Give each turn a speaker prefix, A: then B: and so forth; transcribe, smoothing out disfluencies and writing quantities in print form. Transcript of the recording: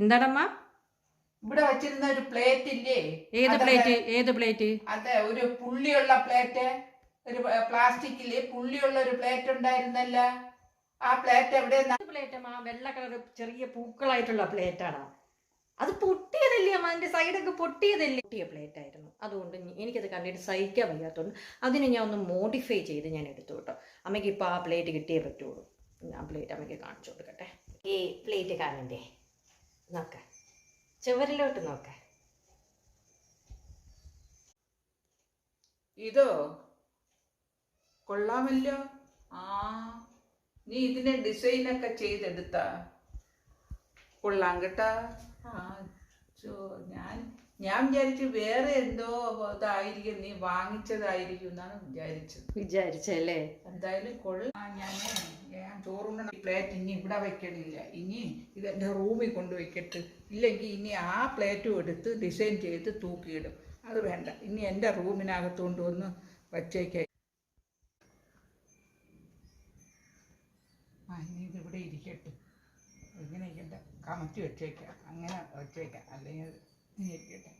A: എന്താണമ്മ?
B: ഇവിടെ വെച്ചിരുന്ന ഒരു പ്ലേറ്റ് ഇല്ലേ?
A: ഏത് പ്ലേറ്റ്?
B: അതെ, ഒരു പുള്ളിയുള്ള പ്ലേറ്റ്. ഒരു പ്ലാസ്റ്റിക്കില് പുള്ളിയുള്ള ഒരു പ്ലേറ്റ് ഉണ്ടായിരുന്നല്ല, ആ പ്ലേറ്റ് എവിടെ?
A: പ്ലേറ്റമ്മ വെള്ള കളർ ചെറിയ പൂക്കളായിട്ടുള്ള പ്ലേറ്റാണ്. അത് പൊട്ടിയതല്ലേ അമ്മ? അതിന്റെ സൈഡൊക്കെ പൊട്ടിയതല്ലേ? പൊട്ടിയ പ്ലേറ്റ് ആയിരുന്നു. അതുകൊണ്ട് എനിക്കത് കണ്ടിട്ട് സഹിക്കാൻ വയ്യാത്തതുകൊണ്ട് അതിനെ ഞാൻ ഒന്ന് മോഡിഫൈ ചെയ്ത് ഞാൻ എടുത്തു കേട്ടോ. അമ്മയ്ക്ക് ഇപ്പോൾ ആ പ്ലേറ്റ് കിട്ടിയേ പറ്റുള്ളൂ. ഞാൻ പ്ലേറ്റ് അമ്മയ്ക്ക് കാണിച്ചു കൊടുക്കട്ടെ. ഈ പ്ലേറ്റ് കാണണ്ടേ? നോക്ക, ചുവരിലോട്ട് നോക്ക.
B: ഇതോ കൊള്ളാമല്ലോ. ആ, നീ ഇതിനെ ഡിസൈനൊക്കെ ചെയ്തെടുത്താ കൊള്ളാം കേട്ടാ. ആ, ഞാൻ വിചാരിച്ചു വേറെ എന്തോ ഇതായിരിക്കും, നീ വാങ്ങിച്ചതായിരിക്കും എന്നാണ്
A: വിചാരിച്ചല്ലേ.
B: എന്തായാലും കൊള്ളാം. ഞാൻ ചോറുണ്ണ പ്ലേറ്റ് ഇനി ഇവിടെ വെക്കണില്ല. ഇനി ഇതെൻ്റെ റൂമിൽ കൊണ്ടുവയ്ക്കട്ട്. ഇല്ലെങ്കിൽ ഇനി ആ പ്ലേറ്റും എടുത്ത് ഡിസൈൻ ചെയ്ത് തൂക്കിയിടും. അത് വേണ്ട, ഇനി എൻ്റെ റൂമിനകത്ത് കൊണ്ടുവന്ന് വച്ചേക്കാം. ഇനി ഇതിവിടെ ഇരിക്കട്ടെ. ഇങ്ങനെ ഇരിക്കട്ടെ, കമത്തി വെച്ചേക്കാം, അങ്ങനെ വെച്ചേക്കാം. അല്ലെങ്കിൽ ഇരിക്കട്ടെ.